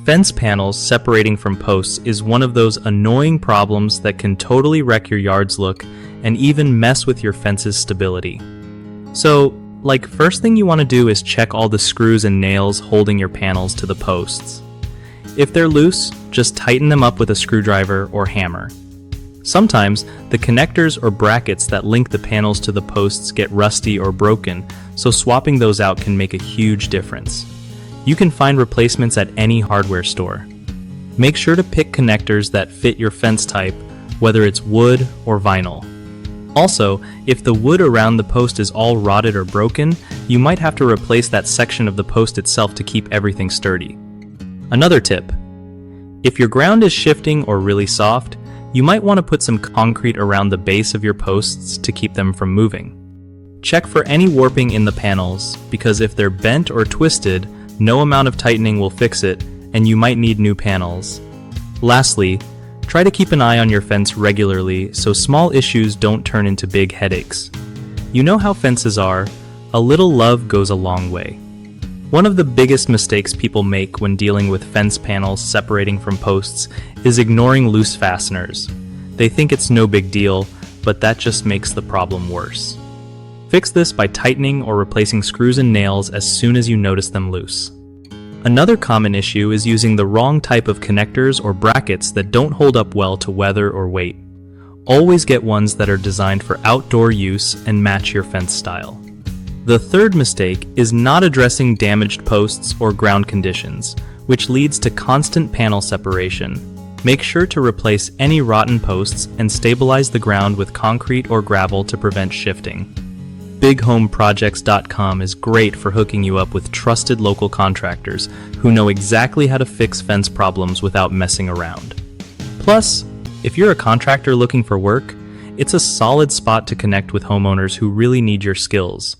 Fence panels separating from posts is one of those annoying problems that can totally wreck your yard's look and even mess with your fence's stability. So, first thing you want to do is check all the screws and nails holding your panels to the posts. If they're loose, just tighten them up with a screwdriver or hammer. Sometimes, the connectors or brackets that link the panels to the posts get rusty or broken, so swapping those out can make a huge difference. You can find replacements at any hardware store. Make sure to pick connectors that fit your fence type, whether it's wood or vinyl. Also, if the wood around the post is all rotted or broken, you might have to replace that section of the post itself to keep everything sturdy. Another tip: if your ground is shifting or really soft, you might want to put some concrete around the base of your posts to keep them from moving. Check for any warping in the panels, because if they're bent or twisted, no amount of tightening will fix it, and you might need new panels. Lastly, try to keep an eye on your fence regularly so small issues don't turn into big headaches. You know how fences are, a little love goes a long way. One of the biggest mistakes people make when dealing with fence panels separating from posts is ignoring loose fasteners. They think it's no big deal, but that just makes the problem worse. Fix this by tightening or replacing screws and nails as soon as you notice them loose. Another common issue is using the wrong type of connectors or brackets that don't hold up well to weather or weight. Always get ones that are designed for outdoor use and match your fence style. The third mistake is not addressing damaged posts or ground conditions, which leads to constant panel separation. Make sure to replace any rotten posts and stabilize the ground with concrete or gravel to prevent shifting. BigHomeProjects.com is great for hooking you up with trusted local contractors who know exactly how to fix fence problems without messing around. Plus, if you're a contractor looking for work, it's a solid spot to connect with homeowners who really need your skills.